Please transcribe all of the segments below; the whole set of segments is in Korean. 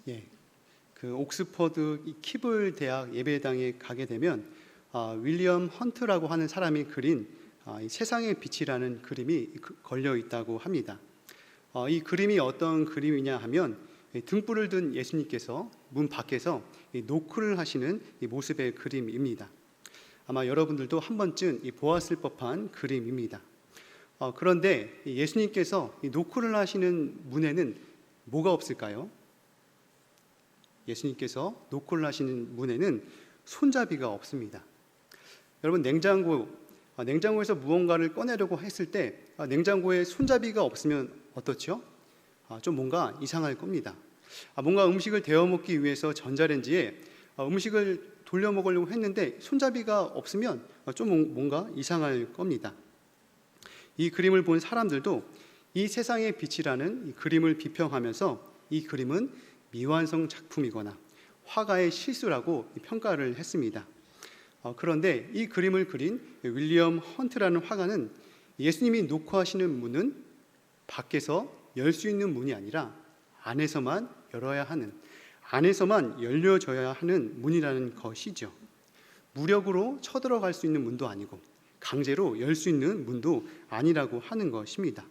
예, 그 옥스퍼드 이 키블 대학 예배당에 가게 되면 윌리엄 헌트라고 하는 사람이 그린 이 세상의 빛이라는 그림이 걸려 있다고 합니다. 이 그림이 어떤 그림이냐 하면 등불을 든 예수님께서 문 밖에서 노크를 하시는 이 모습의 그림입니다. 아마 여러분들도 한 번쯤 보았을 법한 그림입니다. 그런데 예수님께서 이 노크를 하시는 문에는 뭐가 없을까요? 예수님께서 노크를 하시는 문에는 손잡이가 없습니다. 여러분, 냉장고에서 무언가를 꺼내려고 했을 때 냉장고에 손잡이가 없으면 어떻죠? 좀 뭔가 이상할 겁니다. 뭔가 음식을 데워 먹기 위해서 전자레인지에 음식을 돌려 먹으려고 했는데 손잡이가 없으면 좀 뭔가 이상할 겁니다. 이 그림을 본 사람들도 이 세상의 빛이라는 이 그림을 비평하면서 이 그림은 미완성 작품이거나 화가의 실수라고 평가를 했습니다. 그런데 이 그림을 그린 윌리엄 헌트라는 화가는 예수님이 노크하시는 문은 밖에서 열 수 있는 문이 아니라 안에서만 열려져야 하는 문이라는 것이죠. 무력으로 쳐들어갈 수 있는 문도 아니고 강제로 열 수 있는 문도 아니라고 하는 것입니다.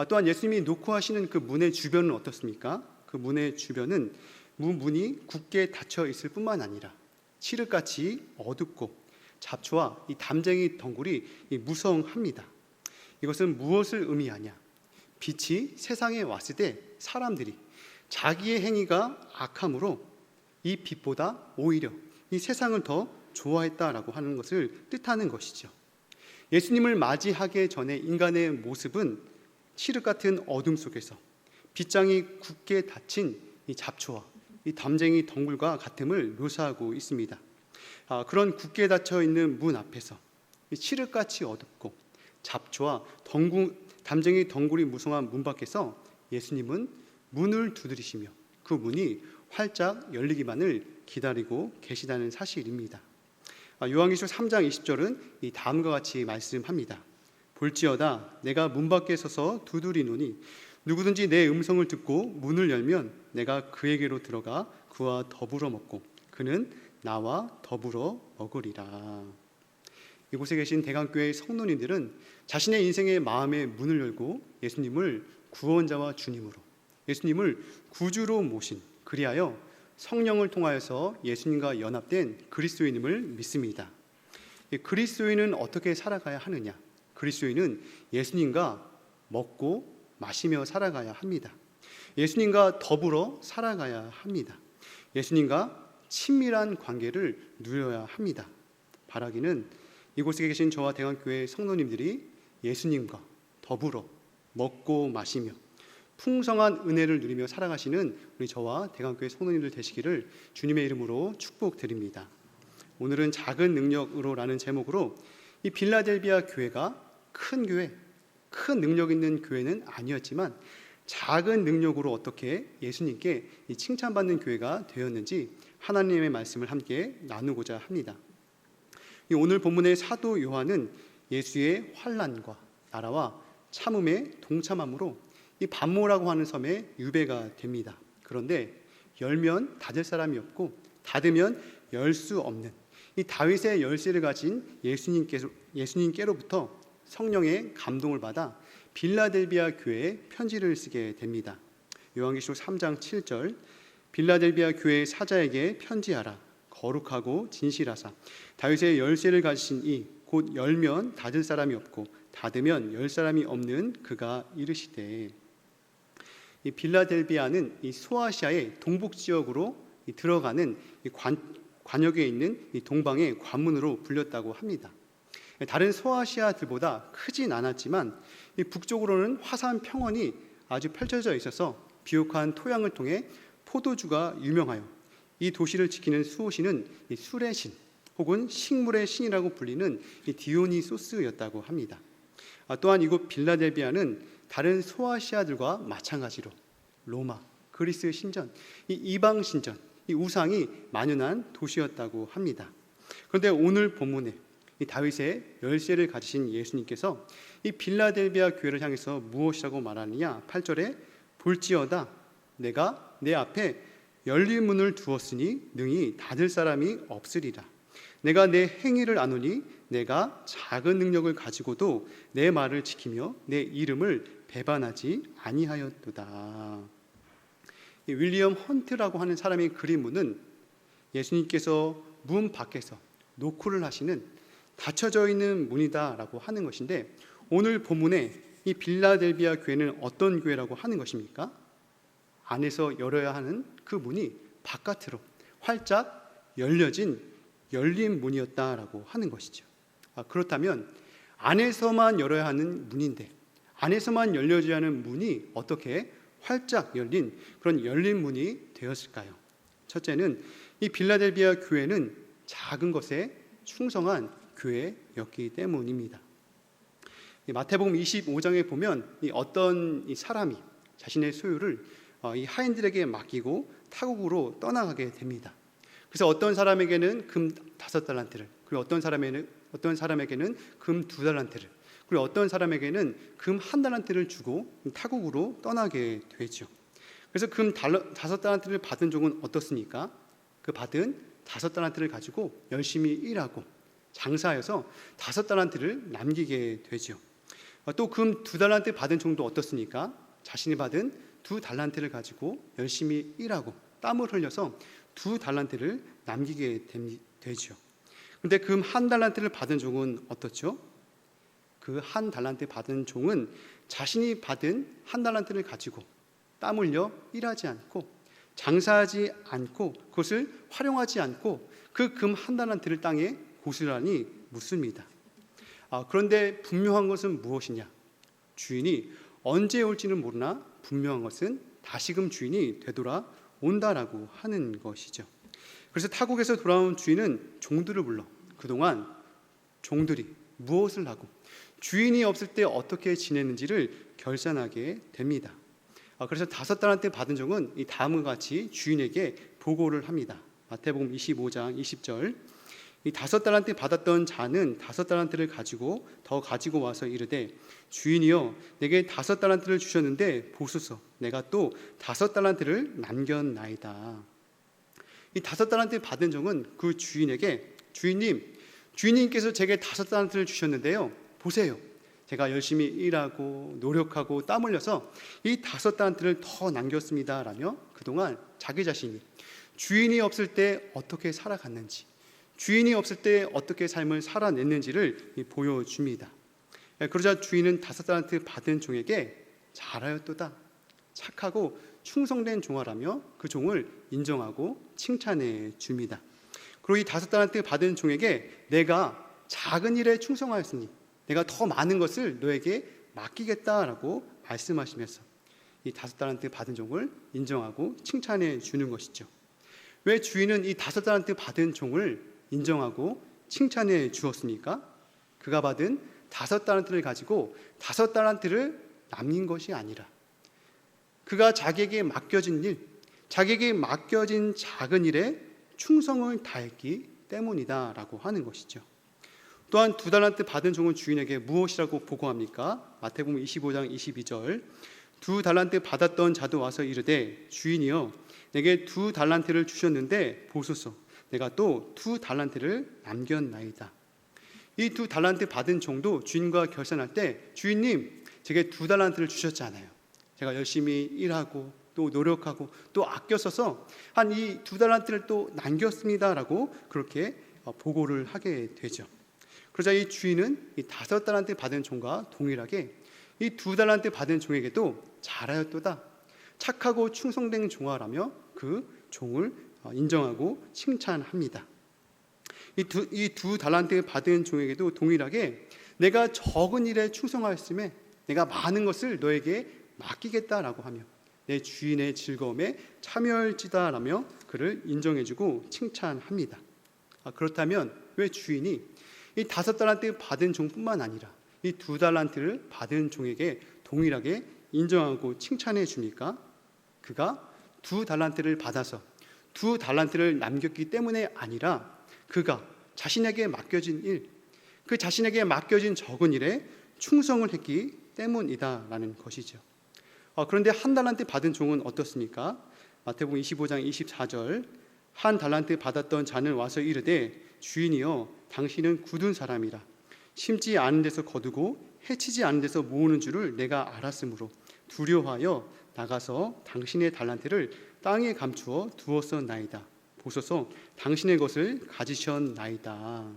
또한 예수님이 노크하시는 그 문의 주변은 어떻습니까? 그 문의 주변은 문이 굳게 닫혀 있을 뿐만 아니라 칠흑같이 어둡고 잡초와 이 담쟁이 덩굴이 무성합니다. 이것은 무엇을 의미하냐? 빛이 세상에 왔을 때 사람들이 자기의 행위가 악함으로 이 빛보다 오히려 이 세상을 더 좋아했다라고 하는 것을 뜻하는 것이죠. 예수님을 맞이하기 전에 인간의 모습은 칠흑 같은 어둠 속에서 빗장이 굳게 닫힌 이 잡초와 이 담쟁이 덩굴과 같음을 묘사하고 있습니다. 그런 굳게 닫혀 있는 문 앞에서 칠흑같이 어둡고 잡초와 담쟁이 덩굴이 무성한 문 밖에서 예수님은 문을 두드리시며 그 문이 활짝 열리기만을 기다리고 계시다는 사실입니다. 요한계시록 3장 20절은 이 다음과 같이 말씀합니다. 볼지어다 내가 문 밖에 서서 두드리노니 누구든지 내 음성을 듣고 문을 열면 내가 그에게로 들어가 그와 더불어 먹고 그는 나와 더불어 먹으리라. 이곳에 계신 대강교회 성도님들은 자신의 인생의 마음의 문을 열고 예수님을 구원자와 주님으로, 예수님을 구주로 모신, 그리하여 성령을 통하여서 예수님과 연합된 그리스도인임을 믿습니다. 그리스도인은 어떻게 살아가야 하느냐? 그리스도인은 예수님과 먹고 마시며 살아가야 합니다. 예수님과 더불어 살아가야 합니다. 예수님과 친밀한 관계를 누려야 합니다. 바라기는 이곳에 계신 저와 대강교회 성도님들이 예수님과 더불어 먹고 마시며 풍성한 은혜를 누리며 살아가시는 우리 저와 대강교회 성도님들 되시기를 주님의 이름으로 축복드립니다. 오늘은 작은 능력으로라는 제목으로 이 빌라델비아 교회가 큰 교회, 큰 능력 있는 교회는 아니었지만 작은 능력으로 어떻게 예수님께 칭찬받는 교회가 되었는지 하나님의 말씀을 함께 나누고자 합니다. 오늘 본문의 사도 요한은 예수의 환난과 나라와 참음에 동참함으로 이 반모라고 하는 섬에 유배가 됩니다. 그런데 열면 닫을 사람이 없고 닫으면 열 수 없는 이 다윗의 열쇠를 가진 예수님께로부터 성령의 감동을 받아 빌라델비아 교회에 편지를 쓰게 됩니다. 요한계시록 3장 7절 빌라델비아 교회 사자에게 편지하라. 거룩하고 진실하사 다윗의 열쇠를 가지신 이 곧 열면 닫을 사람이 없고 닫으면 열 사람이 없는 그가 이르시되. 이 빌라델비아는 이 소아시아의 동북 지역으로 들어가는 이 관역에 있는 이 동방의 관문으로 불렸다고 합니다. 다른 소아시아들보다 크진 않았지만 이 북쪽으로는 화산 평원이 아주 펼쳐져 있어서 비옥한 토양을 통해 포도주가 유명하여 이 도시를 지키는 수호신은 이 술의 신 혹은 식물의 신이라고 불리는 이 디오니소스였다고 합니다. 또한 이곳 빌라델비아는 다른 소아시아들과 마찬가지로 로마, 그리스 신전, 이 이방 신전, 이 우상이 만연한 도시였다고 합니다. 그런데 오늘 본문에 이 다윗의 열쇠를 가지신 예수님께서 이 빌라델비아 교회를 향해서 무엇이라고 말하느냐? 8절에 볼지어다 내가 내 앞에 열린 문을 두었으니 능히 닫을 사람이 없으리라. 내가 내 행위를 아노니 내가 작은 능력을 가지고도 내 말을 지키며 내 이름을 배반하지 아니하였도다. 이 윌리엄 헌트라고 하는 사람의 그린 문은 예수님께서 문 밖에서 노크를 하시는 닫혀져 있는 문이다라고 하는 것인데, 오늘 본문에 이 빌라델비아 교회는 어떤 교회라고 하는 것입니까? 안에서 열어야 하는 그 문이 바깥으로 활짝 열린 문이었다라고 하는 것이죠. 그렇다면 안에서만 열어야 하는 문인데, 안에서만 열려져야 하는 문이 어떻게 활짝 열린 그런 열린 문이 되었을까요? 첫째는 이 빌라델비아 교회는 작은 것에 충성한 교회였기 때문입니다. 마태복음 25장에 보면 어떤 사람이 자신의 소유를 이 하인들에게 맡기고 타국으로 떠나가게 됩니다. 그래서 어떤 사람에게는 금 5달란트를, 그리고 어떤 사람에게는 금 2달란트를, 그리고 어떤 사람에게는 금 1달란트를 주고 타국으로 떠나게 되죠. 그래서 금 5달란트를 받은 종은 어떻습니까? 그 받은 5달란트를 가지고 열심히 일하고 장사해서 5달란트를 남기게 되죠. 또 금 2달란트 받은 종도 어떻습니까? 자신이 받은 2달란트를 가지고 열심히 일하고 땀을 흘려서 2달란트를 남기게 되죠. 그런데 금 1달란트를 받은 종은 어떻죠? 그 1달란트 받은 종은 자신이 받은 1달란트를 가지고 땀 흘려 일하지 않고 장사하지 않고 그것을 활용하지 않고 그 금 1달란트를 땅에 고스란히 묻습니다. 그런데 분명한 것은 무엇이냐? 주인이 언제 올지는 모르나 분명한 것은 다시금 주인이 되돌아온다라고 하는 것이죠. 그래서 타국에서 돌아온 주인은 종들을 불러 그동안 종들이 무엇을 하고 주인이 없을 때 어떻게 지내는지를 결산하게 됩니다. 그래서 5달란트 받은 종은 이 다음과 같이 주인에게 보고를 합니다. 마태복음 25장 20절. 이 5달란트 받았던 자는 5달란트를 가지고 더 가지고 와서 이르되 주인이여 내게 5달란트를 주셨는데 보소서 내가 또 5달란트를 남겼나이다. 이 5달란트 받은 종은 그 주인에게 주인님께서 제게 5달란트를 주셨는데요, 보세요, 제가 열심히 일하고 노력하고 땀 흘려서 이 5달란트를 더 남겼습니다 라며 그동안 자기 자신이 주인이 없을 때 어떻게 살아갔는지, 주인이 없을 때 어떻게 삶을 살아냈는지를 보여줍니다. 그러자 주인은 5달란트 받은 종에게 잘하였도다, 착하고 충성된 종아라며 그 종을 인정하고 칭찬해 줍니다. 그리고 이 5달란트 받은 종에게 내가 작은 일에 충성하였으니 내가 더 많은 것을 너에게 맡기겠다라고 말씀하시면서 이 5달란트 받은 종을 인정하고 칭찬해 주는 것이죠. 왜 주인은 이 5달란트 받은 종을 인정하고 칭찬해 주었습니까? 그가 받은 5달란트를 가지고 5달란트를 남긴 것이 아니라 그가 자기에게 맡겨진 일, 자기에게 맡겨진 작은 일에 충성을 다했기 때문이다라고 하는 것이죠. 또한 2달란트 받은 종은 주인에게 무엇이라고 보고합니까? 마태복음 25장 22절. 2달란트 받았던 자도 와서 이르되 주인이여 내게 2달란트를 주셨는데 보소서 내가 또 2달란트를 남겼나이다. 이 2달란트 받은 종도 주인과 결산할 때 주인님 제게 2달란트를 주셨잖아요. 제가 열심히 일하고 또 노력하고 또 아껴 써서 한 이 2달란트를 또 남겼습니다라고 그렇게 보고를 하게 되죠. 그러자 이 주인은 이 5달란트 받은 종과 동일하게 이 2달란트 받은 종에게도 잘하였도다, 착하고 충성된 종아라며 그 종을 인정하고 칭찬합니다. 이 2달란트 받은 종에게도 동일하게 내가 적은 일에 충성하였음에 내가 많은 것을 너에게 맡기겠다라고 하며 내 주인의 즐거움에 참여할지다라며 그를 인정해주고 칭찬합니다. 그렇다면 왜 주인이 이 5달란트 받은 종뿐만 아니라 이 2달란트를 받은 종에게 동일하게 인정하고 칭찬해 줍니까? 그가 2달란트를 받아서 2달란트를 남겼기 때문에 아니라 그가 자신에게 맡겨진 일, 그 자신에게 맡겨진 적은 일에 충성을 했기 때문이다라는 것이죠. 그런데 1달란트 받은 종은 어떻습니까? 마태복음 25장 24절 한 달란트 받았던 자는 와서 이르되 주인이여 당신은 굳은 사람이라 심지 않은 데서 거두고 해치지 않은 데서 모으는 줄을 내가 알았으므로 두려워하여 나가서 당신의 달란트를 땅에 감추어 두었었나이다. 보소서 당신의 것을 가지셨나이다.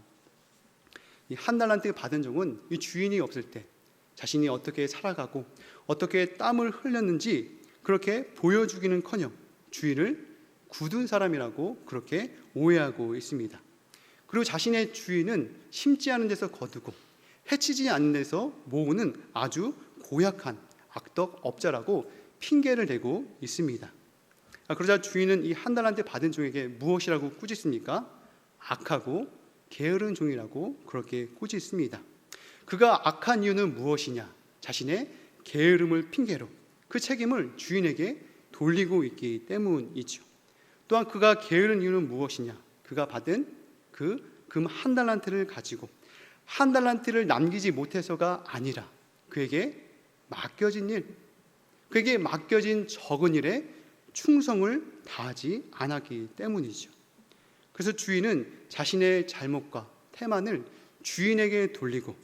이 한 달란트 받은 종은 이 주인이 없을 때 자신이 어떻게 살아가고 어떻게 땀을 흘렸는지 그렇게 보여주기는커녕 주인을 굳은 사람이라고 그렇게 오해하고 있습니다. 그리고 자신의 주인은 심지 않은 데서 거두고 해치지 않는 데서 모으는 아주 고약한 악덕업자라고 핑계를 대고 있습니다. 그러자 주인은 이 한 달란트 받은 종에게 무엇이라고 꾸짖습니까? 악하고 게으른 종이라고 그렇게 꾸짖습니다. 그가 악한 이유는 무엇이냐? 자신의 게으름을 핑계로 그 책임을 주인에게 돌리고 있기 때문이죠. 또한 그가 게으른 이유는 무엇이냐? 그가 받은 그 금 한 달란트를 가지고 한 달란트를 남기지 못해서가 아니라 그에게 맡겨진 일, 그에게 맡겨진 적은 일에 충성을 다하지 않았기 때문이죠. 그래서 주인은 자신의 잘못과 태만을 주인에게 돌리고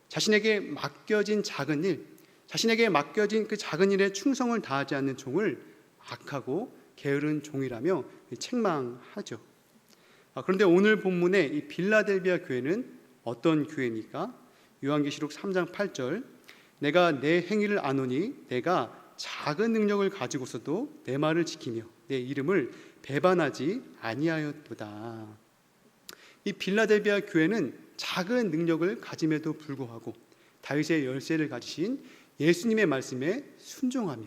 자신에게 맡겨진 작은 일, 자신에게 맡겨진 그 작은 일에 충성을 다하지 않는 종을 악하고 게으른 종이라며 책망하죠. 그런데 오늘 본문의 이 빌라델비아 교회는 어떤 교회입니까? 요한계시록 3장 8절 내가 내 행위를 아노니 내가 작은 능력을 가지고서도 내 말을 지키며 내 이름을 배반하지 아니하였도다. 이 빌라델비아 교회는 작은 능력을 가짐에도 불구하고 다윗의 열쇠를 가지신 예수님의 말씀에 순종하며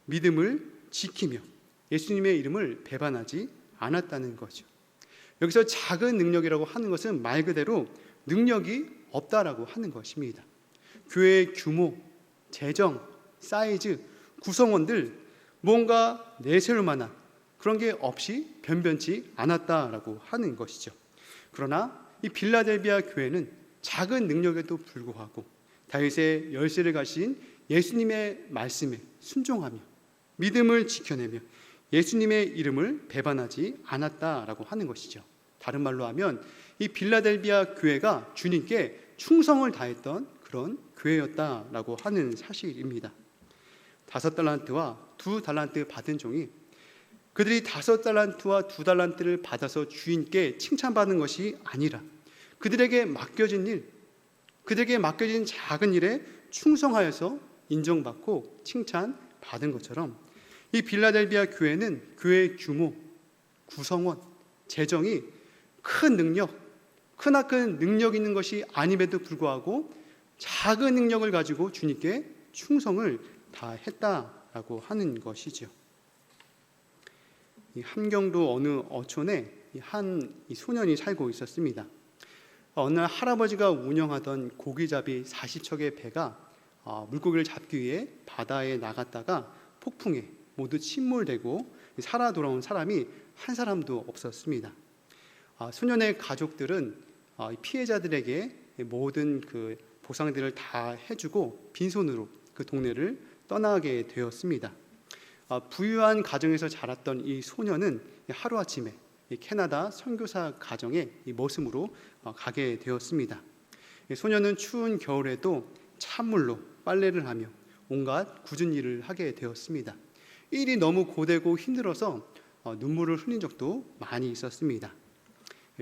믿음을 지키며 예수님의 이름을 배반하지 않았다는 거죠. 여기서 작은 능력이라고 하는 것은 말 그대로 능력이 없다라고 하는 것입니다. 교회의 규모, 재정, 사이즈, 구성원들 뭔가 내세울 만한 그런 게 없이 변변치 않았다라고 하는 것이죠. 그러나 이 빌라델비아 교회는 작은 능력에도 불구하고 다윗의 열쇠를 가진 예수님의 말씀에 순종하며 믿음을 지켜내며 예수님의 이름을 배반하지 않았다라고 하는 것이죠. 다른 말로 하면 이 빌라델비아 교회가 주님께 충성을 다했던 그런 교회였다라고 하는 사실입니다. 5달란트와 2달란트 받은 종이 그들이 5달란트와 2달란트를 받아서 주인께 칭찬받는 것이 아니라 그들에게 맡겨진 일, 그들에게 맡겨진 작은 일에 충성하여서 인정받고 칭찬받은 것처럼 이 빌라델비아 교회는 교회의 규모, 구성원, 재정이 큰 능력, 크나큰 능력 있는 것이 아님에도 불구하고 작은 능력을 가지고 주님께 충성을 다했다라고 하는 것이죠. 이 함경도 어느 어촌에 한 소년이 살고 있었습니다. 어느 날 할아버지가 운영하던 고기잡이 40척의 배가 물고기를 잡기 위해 바다에 나갔다가 폭풍에 모두 침몰되고 살아 돌아온 사람이 한 사람도 없었습니다. 소년의 가족들은 피해자들에게 모든 그 보상들을 다 해주고 빈손으로 그 동네를 떠나게 되었습니다. 부유한 가정에서 자랐던 이 소년은 하루아침에 캐나다 선교사 가정의 머슴으로 가게 되었습니다. 소년은 추운 겨울에도 찬물로 빨래를 하며 온갖 굳은 일을 하게 되었습니다. 일이 너무 고되고 힘들어서 눈물을 흘린 적도 많이 있었습니다.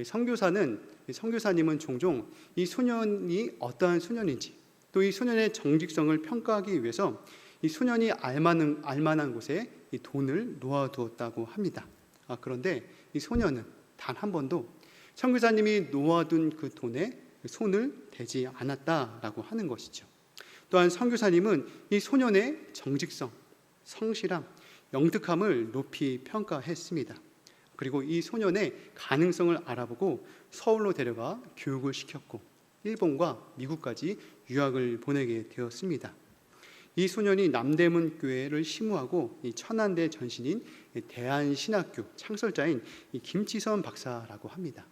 선교사님은 종종 이 소년이 어떠한 소년인지 또 이 소년의 정직성을 평가하기 위해서 이 소년이 알만한 곳에 이 돈을 놓아두었다고 합니다. 그런데 이 소년은 단 한 번도 선교사님이 놓아둔 그 돈에 손을 대지 않았다라고 하는 것이죠. 또한 선교사님은 이 소년의 정직성, 성실함, 영특함을 높이 평가했습니다. 그리고 이 소년의 가능성을 알아보고 서울로 데려가 교육을 시켰고 일본과 미국까지 유학을 보내게 되었습니다. 이 소년이 남대문 교회를 심우하고 이 천안대 전신인 대한신학교 창설자인 이 김치선 박사라고 합니다.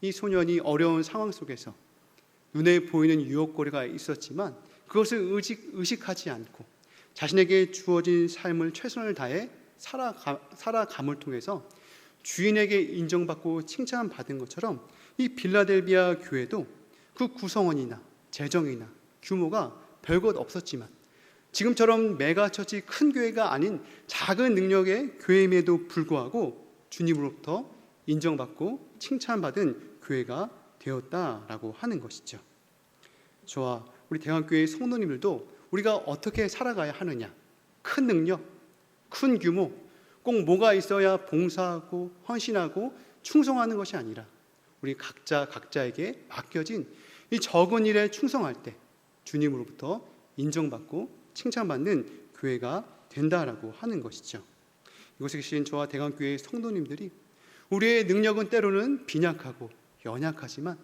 이 소년이 어려운 상황 속에서 눈에 보이는 유혹거리가 있었지만 그것을 의식하지 않고 자신에게 주어진 삶을 최선을 다해 살아감을 통해서 주인에게 인정받고 칭찬받은 것처럼 이 빌라델비아 교회도 그 구성원이나 재정이나 규모가 별것 없었지만 지금처럼 메가처치 큰 교회가 아닌 작은 능력의 교회임에도 불구하고 주님으로부터 인정받고 칭찬받은 교회가 되었다라고 하는 것이죠. 저와 우리 대강교회 성도님들도 우리가 어떻게 살아가야 하느냐, 큰 능력, 큰 규모, 꼭 뭐가 있어야 봉사하고 헌신하고 충성하는 것이 아니라 우리 각자에게 맡겨진 이 적은 일에 충성할 때 주님으로부터 인정받고 칭찬받는 교회가 된다라고 하는 것이죠. 이곳에 계신 저와 대강교회 성도님들이 우리의 능력은 때로는 빈약하고 연약하지만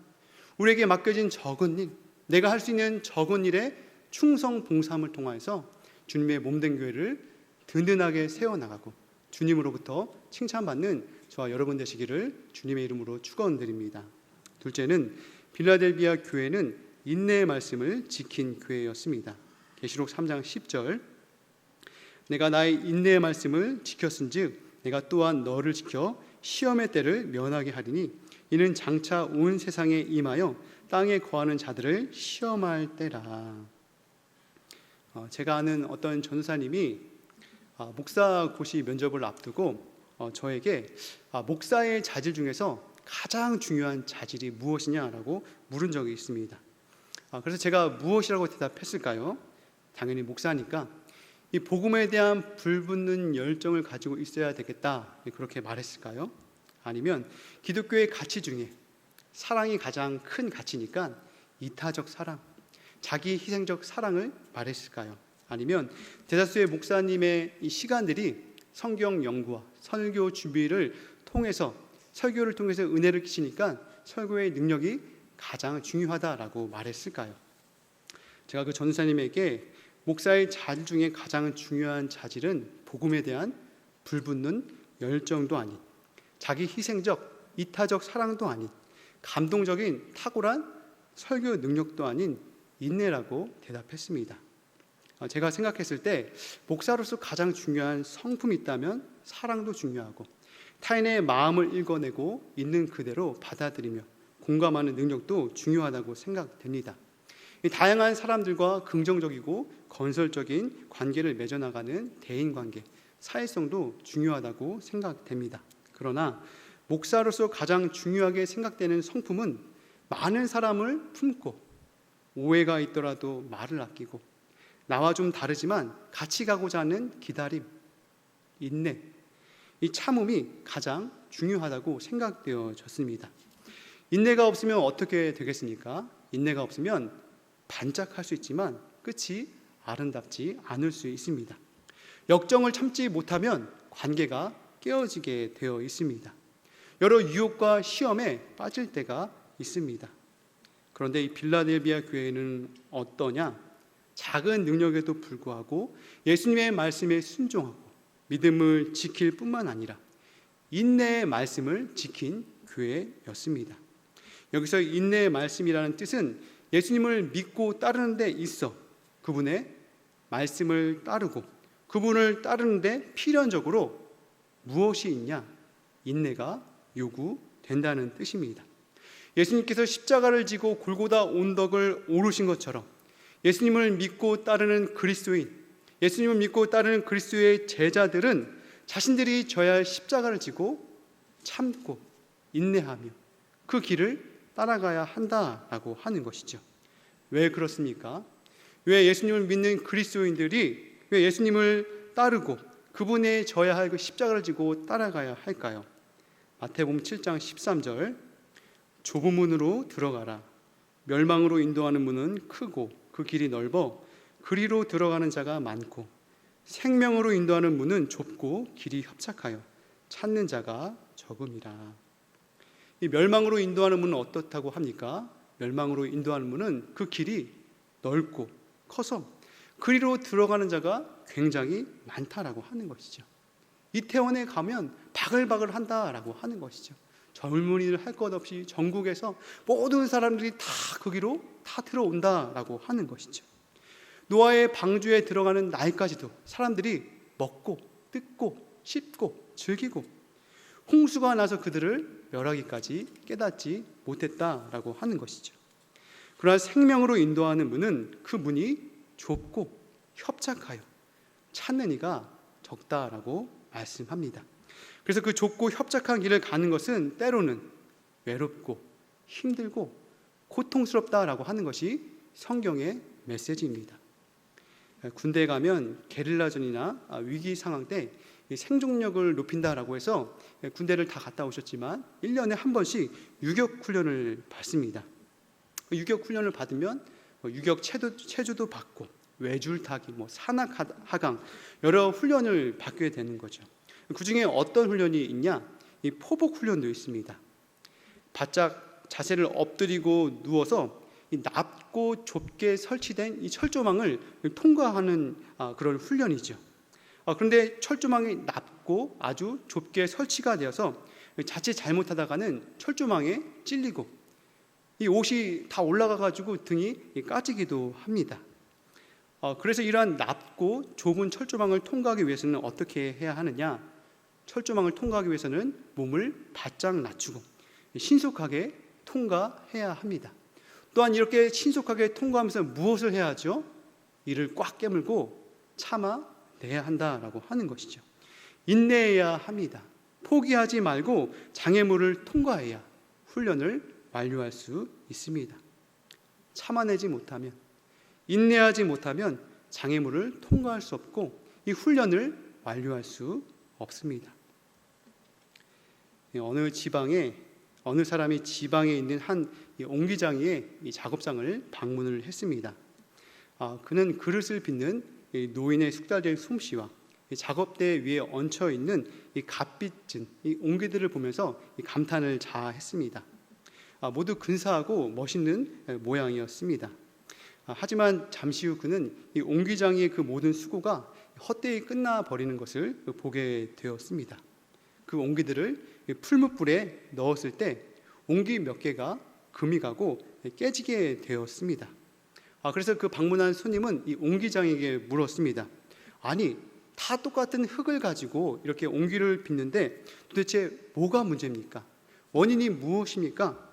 우리에게 맡겨진 적은 일, 내가 할 수 있는 적은 일에 충성 봉사함을 통해서 주님의 몸된 교회를 든든하게 세워나가고 주님으로부터 칭찬받는 저와 여러분 되시기를 주님의 이름으로 축원드립니다. 둘째는 빌라델비아 교회는 인내의 말씀을 지킨 교회였습니다. 계시록 3장 10절, 내가 나의 인내의 말씀을 지켰은즉 내가 또한 너를 지켜 시험의 때를 면하게 하리니 이는 장차 온 세상에 임하여 땅에 거하는 자들을 시험할 때라. 제가 아는 어떤 전사님이 목사 고시 면접을 앞두고 저에게 목사의 자질 중에서 가장 중요한 자질이 무엇이냐라고 물은 적이 있습니다. 그래서 제가 무엇이라고 대답했을까요? 당연히 목사니까 이 복음에 대한 불붙는 열정을 가지고 있어야 되겠다, 그렇게 말했을까요? 아니면 기독교의 가치 중에 사랑이 가장 큰 가치니까 이타적 사랑, 자기 희생적 사랑을 말했을까요? 아니면 대다수의 목사님의 이 시간들이 성경 연구와 설교 준비를 통해서 설교를 통해서 은혜를 끼치니까 설교의 능력이 가장 중요하다라고 말했을까요? 제가 그 전사님에게 목사의 자질 중에 가장 중요한 자질은 복음에 대한 불붙는 열정도 아닌, 자기 희생적 이타적 사랑도 아닌, 감동적인 탁월한 설교 능력도 아닌 인내라고 대답했습니다. 제가 생각했을 때 목사로서 가장 중요한 성품이 있다면 사랑도 중요하고 타인의 마음을 읽어내고 있는 그대로 받아들이며 공감하는 능력도 중요하다고 생각됩니다. 다양한 사람들과 긍정적이고 건설적인 관계를 맺어나가는 대인관계, 사회성도 중요하다고 생각됩니다. 그러나 목사로서 가장 중요하게 생각되는 성품은 많은 사람을 품고 오해가 있더라도 말을 아끼고 나와 좀 다르지만 같이 가고자 하는 기다림, 인내, 이 참음이 가장 중요하다고 생각되어졌습니다. 인내가 없으면 어떻게 되겠습니까? 인내가 없으면 반짝할 수 있지만 끝이 아름답지 않을 수 있습니다. 역정을 참지 못하면 관계가 깨어지게 되어 있습니다. 여러 유혹과 시험에 빠질 때가 있습니다. 그런데 이 빌라델비아 교회는 어떠냐? 작은 능력에도 불구하고 예수님의 말씀에 순종하고 믿음을 지킬 뿐만 아니라 인내의 말씀을 지킨 교회였습니다. 여기서 인내의 말씀이라는 뜻은 예수님을 믿고 따르는 데 있어 그분의 말씀을 따르고 그분을 따르는 데 필연적으로 무엇이 있냐? 인내가 요구된다는 뜻입니다. 예수님께서 십자가를 지고 골고다 온덕을 오르신 것처럼 예수님을 믿고 따르는 그리스도인, 예수님을 믿고 따르는 그리스도의 제자들은 자신들이 져야 할 십자가를 지고 참고 인내하며 그 길을 따라가야 한다라고 하는 것이죠. 왜 그렇습니까? 왜 예수님을 믿는 그리스도인들이 왜 예수님을 따르고 그분의 져야 할 그 십자가를 지고 따라가야 할까요? 마태복음 7장 13절, 좁은 문으로 들어가라. 멸망으로 인도하는 문은 크고 그 길이 넓어 그리로 들어가는 자가 많고 생명으로 인도하는 문은 좁고 길이 협착하여 찾는 자가 적음이라. 이 멸망으로 인도하는 문은 어떻다고 합니까? 멸망으로 인도하는 문은 그 길이 넓고 커서 그리로 들어가는 자가 굉장히 많다라고 하는 것이죠. 이태원에 가면 바글바글 한다라고 하는 것이죠. 젊은이들 할 것 없이 전국에서 모든 사람들이 다 거기로 다 들어온다라고 하는 것이죠. 노아의 방주에 들어가는 날까지도 사람들이 먹고 뜯고 씹고 즐기고 홍수가 나서 그들을 멸하기까지 깨닫지 못했다라고 하는 것이죠. 그러나 생명으로 인도하는 문은 그 문이 좁고 협착하여 찾는 이가 적다라고 말씀합니다. 그래서 그 좁고 협착한 길을 가는 것은 때로는 외롭고 힘들고 고통스럽다라고 하는 것이 성경의 메시지입니다. 군대에 가면 게릴라전이나 위기 상황 때 생존력을 높인다라고 해서 군대를 다 갔다 오셨지만 1년에 한 번씩 유격 훈련을 받습니다. 유격 훈련을 받으면 유격 체조도 받고 외줄타기, 산악 하강 여러 훈련을 받게 되는 거죠. 그 중에 어떤 훈련이 있냐? 이 포복 훈련도 있습니다. 바짝 자세를 엎드리고 누워서 이 낮고 좁게 설치된 이 철조망을 통과하는 그런 훈련이죠. 그런데 철조망이 낮고 아주 좁게 설치가 되어서 자칫 잘못하다가는 철조망에 찔리고 이 옷이 다 올라가 가지고 등이 까지기도 합니다. 그래서 이러한 낮고 좁은 철조망을 통과하기 위해서는 어떻게 해야 하느냐? 철조망을 통과하기 위해서는 몸을 바짝 낮추고 신속하게 통과해야 합니다. 또한 이렇게 신속하게 통과하면서 무엇을 해야 하죠? 이를 꽉 깨물고 참아내야 한다라고 하는 것이죠. 인내해야 합니다. 포기하지 말고 장애물을 통과해야 훈련을 완료할 수 있습니다. 참아내지 못하면, 인내하지 못하면 장애물을 통과할 수 없고 이 훈련을 완료할 수 없습니다. 어느 사람이 지방에 있는 한 옹기장이의 작업장을 방문을 했습니다. 그는 그릇을 빚는 노인의 숙달된 솜씨와 작업대 위에 얹혀 있는 이 갓빚진 이 옹기들을 보면서 감탄을 자했습니다. 모두 근사하고 멋있는 모양이었습니다. 하지만 잠시 후 그는 이 옹기장이의 그 모든 수고가 헛되이 끝나 버리는 것을 보게 되었습니다. 그 옹기들을 풀무불에 넣었을 때 옹기 몇 개가 금이 가고 깨지게 되었습니다. 그래서 그 방문한 손님은 이 옹기장에게 물었습니다. 아니, 다 똑같은 흙을 가지고 이렇게 옹기를 빚는데 도대체 뭐가 문제입니까? 원인이 무엇입니까?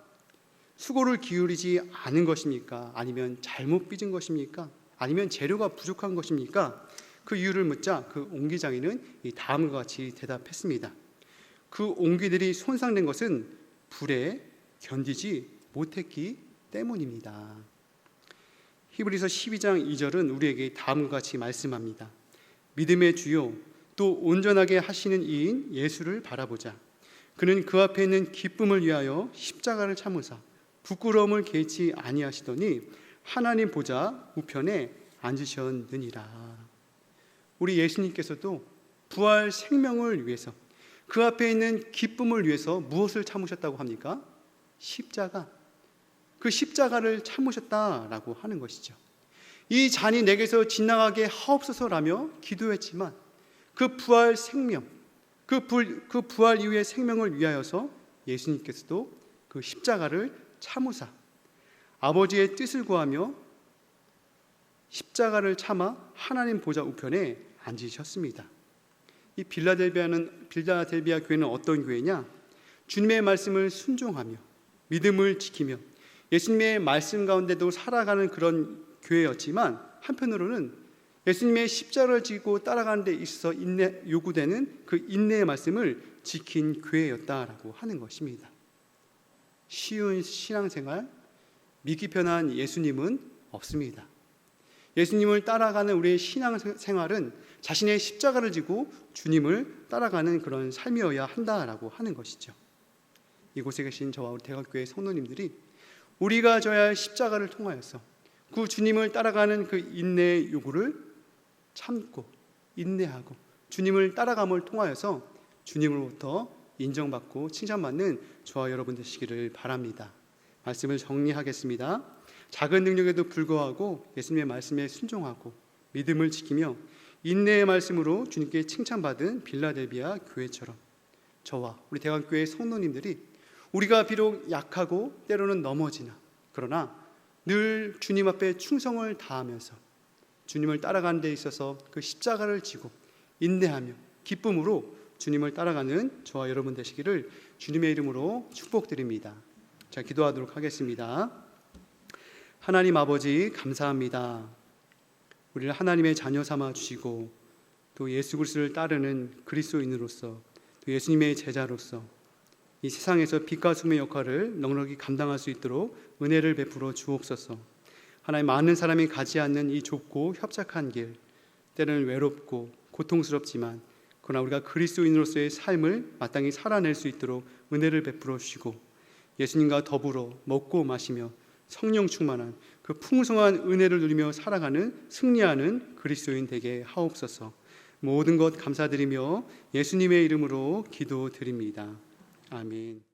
수고를 기울이지 않은 것입니까? 아니면 잘못 빚은 것입니까? 아니면 재료가 부족한 것입니까? 그 이유를 묻자 그 옹기장이는 다음과 같이 대답했습니다. 그 옹기들이 손상된 것은 불에 견디지 못했기 때문입니다. 히브리서 12장 2절은 우리에게 다음과 같이 말씀합니다. 믿음의 주요 또 온전하게 하시는 이인 예수를 바라보자. 그는 그 앞에 있는 기쁨을 위하여 십자가를 참으사 부끄러움을 개의치 아니하시더니 하나님 보좌 우편에 앉으셨느니라. 우리 예수님께서도 부활 생명을 위해서 그 앞에 있는 기쁨을 위해서 무엇을 참으셨다고 합니까? 십자가. 그 십자가를 참으셨다라고 하는 것이죠. 이 잔이 내게서 지나가게 하옵소서라며 기도했지만 그 부활 생명, 그 부활 이후의 생명을 위하여서 예수님께서도 그 십자가를 참으사 아버지의 뜻을 구하며 십자가를 참아 하나님 보좌 우편에 앉으셨습니다. 이 빌라델비아 교회는 어떤 교회냐? 주님의 말씀을 순종하며 믿음을 지키며 예수님의 말씀 가운데도 살아가는 그런 교회였지만 한편으로는 예수님의 십자가를 지고 따라가는 데 있어서 요구되는 그 인내의 말씀을 지킨 교회였다라고 하는 것입니다. 쉬운 신앙생활, 믿기 편한 예수님은 없습니다. 예수님을 따라가는 우리의 신앙생활은 자신의 십자가를 지고 주님을 따라가는 그런 삶이어야 한다라고 하는 것이죠. 이곳에 계신 저와 우리 대각교회 성도님들이 우리가 져야 할 십자가를 통하여서 그 주님을 따라가는 그 인내의 요구를 참고 인내하고 주님을 따라감을 통하여서 주님으로부터 인정받고 칭찬받는 저와 여러분 되시기를 바랍니다. 말씀을 정리하겠습니다. 작은 능력에도 불구하고 예수님의 말씀에 순종하고 믿음을 지키며 인내의 말씀으로 주님께 칭찬받은 빌라델비아 교회처럼 저와 우리 대학교회 성도님들이 우리가 비록 약하고 때로는 넘어지나 그러나 늘 주님 앞에 충성을 다하면서 주님을 따라가는 데 있어서 그 십자가를 지고 인내하며 기쁨으로 주님을 따라가는 저와 여러분 되시기를 주님의 이름으로 축복드립니다. 자, 기도하도록 하겠습니다. 하나님 아버지 감사합니다. 우리를 하나님의 자녀 삼아 주시고 또 예수 그리스도를 따르는 그리스도인으로서 또 예수님의 제자로서 이 세상에서 빛과 소금의 역할을 넉넉히 감당할 수 있도록 은혜를 베풀어 주옵소서. 하나님, 많은 사람이 가지 않는 이 좁고 협착한 길, 때로는 외롭고 고통스럽지만 그러나 우리가 그리스도인으로서의 삶을 마땅히 살아낼 수 있도록 은혜를 베풀어 주시고 예수님과 더불어 먹고 마시며 성령 충만한 그 풍성한 은혜를 누리며 살아가는 승리하는 그리스도인 되게 하옵소서. 모든 것 감사드리며 예수님의 이름으로 기도드립니다. 아멘.